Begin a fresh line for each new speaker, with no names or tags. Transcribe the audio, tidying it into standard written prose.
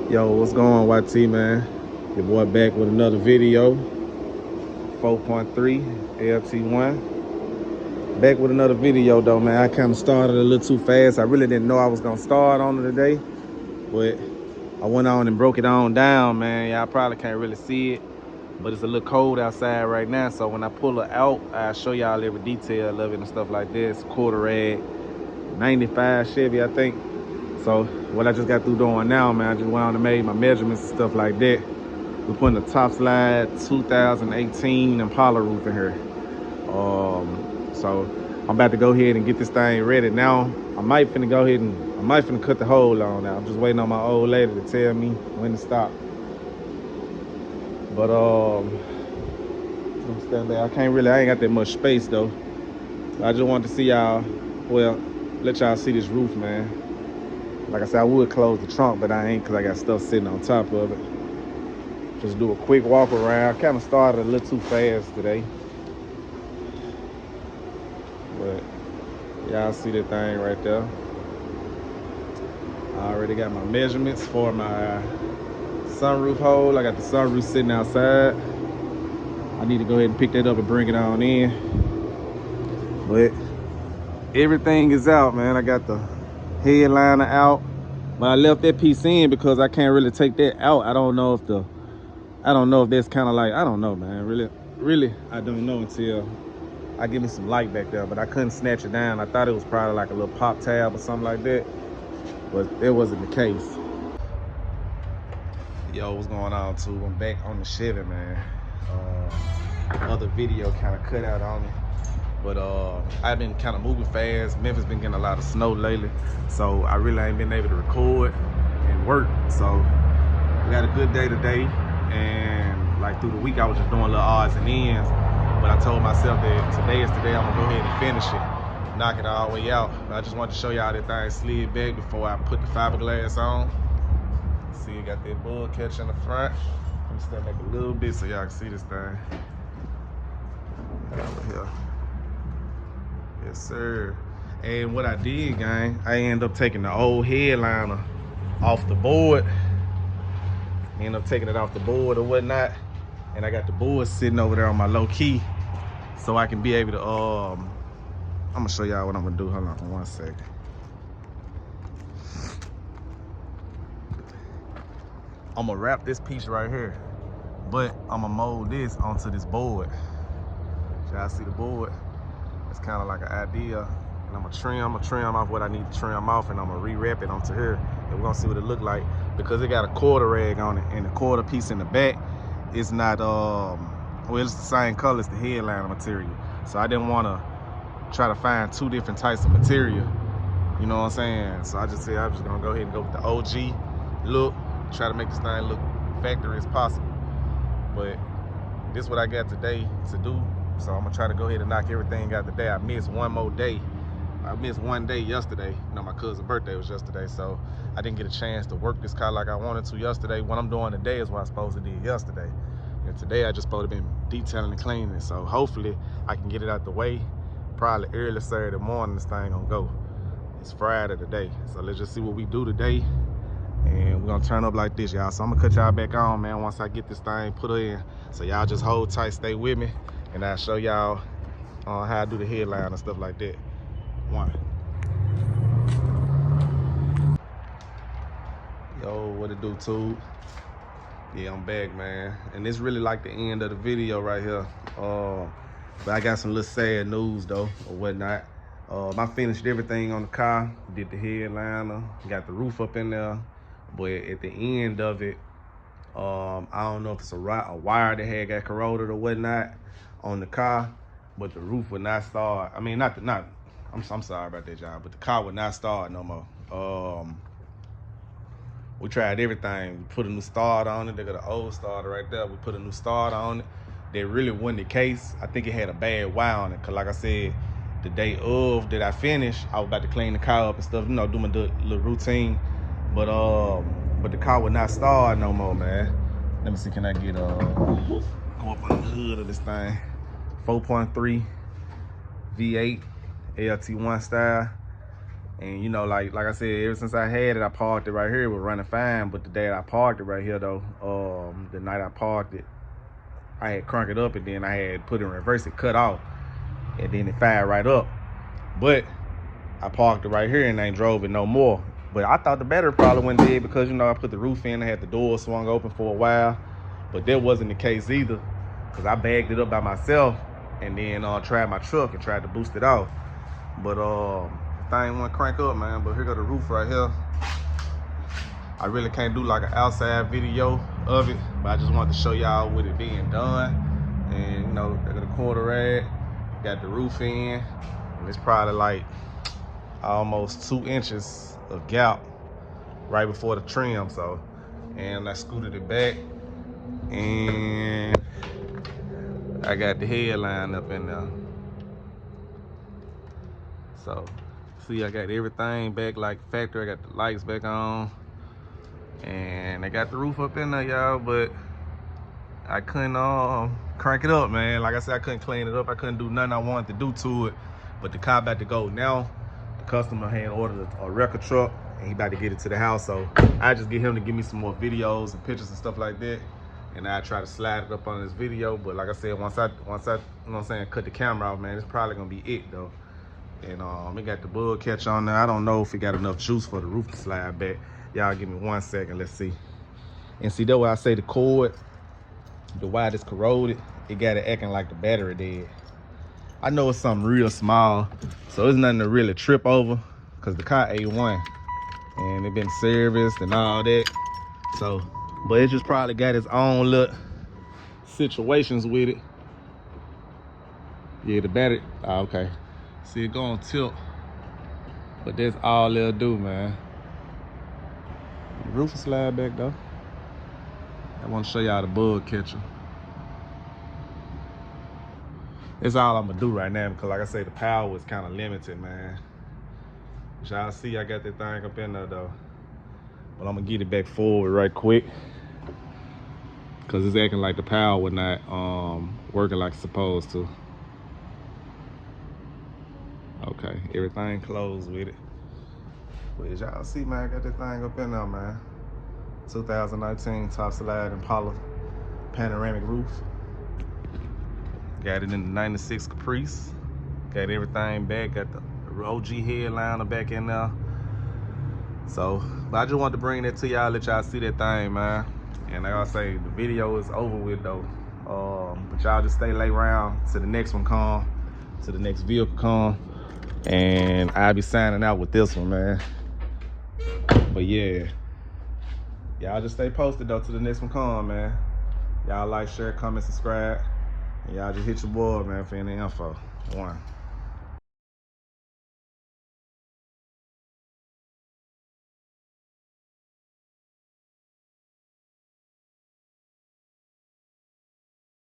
Yo, what's going on, YT, man? Your boy back with another video. 4.3 LT1. Back with another video, though, man. I kind of started a little too fast. I really didn't know I was going to start on it today. But I went on and broke it on down, man. Y'all probably can't really see it. But it's a little cold outside right now. So when I pull it out, I'll show y'all every detail of it and stuff like this. Quarter rag, 95 Chevy, I think. So what I just got through doing now, man, I just went on and made my measurements and stuff like that. We're putting the top slide 2018 Impala roof in here. So I'm about to go ahead and get this thing ready now. I might finna cut the hole on now. I'm just waiting on my old lady to tell me when to stop. But I'm standing there. I ain't got that much space though. I just wanted to see y'all, well, let y'all see this roof, man. Like I said, I would close the trunk, but I ain't because I got stuff sitting on top of it. Just do a quick walk around. Kind of started a little too fast today. But y'all see that thing right there. I already got my measurements for my sunroof hole. I got the sunroof sitting outside. I need to go ahead and pick that up and bring it on in. But everything is out, man. I got the headliner out. But I left that piece in because I can't really take that out. I don't know if that's kind of like, I don't know, man. Really, I don't know until I give me some light back there. But I couldn't snatch it down. I thought it was probably like a little pop tab or something like that. But it wasn't the case. Yo, what's going on, too? I'm back on the Chevy, man. Other video kind of cut out on me. But I've been kind of moving fast. Memphis been getting a lot of snow lately. So I really ain't been able to record and work. So we got a good day today. And like through the week, I was just doing little odds and ends. But I told myself that today is the day I'm gonna go ahead and finish it. Knock it all the way out. But I just wanted to show y'all that thing slid back before I put the fiberglass on. See, you got that bull catch in the front. Let me step back a little bit so y'all can see this thing. Over here. Yes, sir. And what I did, gang, I ended up taking the old headliner off the board. Ended up taking it off the board or whatnot. And I got the board sitting over there on my low key. So I can be able to, I'm gonna show y'all what I'm gonna do. Hold on 1 second. I'm gonna wrap this piece right here, but I'm gonna mold this onto this board. Y'all see the board? It's kind of like an idea. And I'm gonna trim off what I need to trim off, and I'm gonna re-wrap it onto here. And we're gonna see what it look like, because it got a quarter rag on it, and the quarter piece in the back is not, well, it's the same color as the headliner material. So I didn't wanna try to find two different types of material. You know what I'm saying? So I just said I'm just gonna go ahead and go with the OG look, try to make this thing look factory as possible. But this is what I got today to do. So I'm gonna try to go ahead and knock everything out today. I missed one more day. I missed one day yesterday. You know, my cousin's birthday was yesterday, so I didn't get a chance to work this car like I wanted to yesterday. What I'm doing today is what I was supposed to do yesterday. And today I just supposed to been detailing and cleaning it. So hopefully I can get it out the way. Probably early Saturday morning this thing gonna go. It's Friday today. So let's just see what we do today. And we're gonna turn up like this, y'all. So I'm gonna cut y'all back on, man, once I get this thing put in. So y'all just hold tight, stay with me, and I'll show y'all how I do the headline and stuff like that. One. Yo, what it do, too? Yeah, I'm back, man. And it's really like the end of the video right here. But I got some little sad news, though, or whatnot. I finished everything on the car, did the headliner, got the roof up in there. But at the end of it, I don't know if it's a wire that had got corroded or whatnot on the car, but the roof would not start. I mean, I'm sorry about that, y'all, but the car would not start no more. We tried everything. We put a new start on it. They got an old starter right there. We put a new start on it. That really wasn't the case. I think it had a bad wire on it, because like I said, the day of that I finished, I was about to clean the car up and stuff, you know, do my little routine. But the car would not start no more, man. Let me see, can I get go up on the hood of this thing? 4.3 V8 LT1 style. And you know, like I said, ever since I had it, I parked it right here. It was running fine. But the day I parked it right here though, the night I parked it, I had cranked it up and then I had put it in reverse, it cut off, and then it fired right up. But I parked it right here and ain't drove it no more. But I thought the battery probably went dead because, you know, I put the roof in, I had the door swung open for a while. But that wasn't the case either, because I bagged it up by myself and then tried my truck and tried to boost it off. But the thing went crank up, man. But here go the roof right here. I really can't do like an outside video of it, but I just wanted to show y'all with it being done. And you know, I got a quarter rag, got the roof in, and it's probably like almost 2 inches of gap right before the trim. So, and I scooted it back, and I got the headline up in there. So, see, I got everything back like factory. I got the lights back on, and I got the roof up in there, y'all. But I couldn't crank it up, man. Like I said, I couldn't clean it up. I couldn't do nothing I wanted to do to it. But the car about to go now. The customer had ordered a record truck, and he about to get it to the house. So I just get him to give me some more videos and pictures and stuff like that. And I try to slide it up on this video. But like I said, once I, you know what I'm saying, cut the camera off, man, it's probably gonna be it though. And we got the bug catch on there. I don't know if it got enough juice for the roof to slide back. Y'all give me 1 second, let's see. And see, that's why I say the cord, the wire that's corroded, it got it acting like the battery dead. I know it's something real small, so it's nothing to really trip over, because the car A1 and it been serviced and all that. So, but it just probably got its own little situations with it. Yeah, the battery, okay. See, it go on tilt, but that's all it'll do, man. The roof will slide back though. I want to show y'all the bug catcher. That's all I'm gonna do right now, because like I say, the power is kind of limited, man. As y'all see, I got that thing up in there though. But I'm gonna get it back forward right quick, because it's acting like the power was not working like it's supposed to. Okay, everything closed with it. But as y'all see, man, I got that thing up in there, man. 2019 top slide Impala panoramic roof. Got it in the 96 Caprice. Got everything back. Got the OG headliner back in there. So, but I just wanted to bring that to y'all, let y'all see that thing, man. And like I say, the video is over with though. But y'all just stay lay around to the next one come, to the next vehicle come. And I'll be signing out with this one, man. But yeah, y'all just stay posted though to the next one come, man. Y'all like, share, comment, subscribe. And y'all just hit your boy, man, for any info. 1.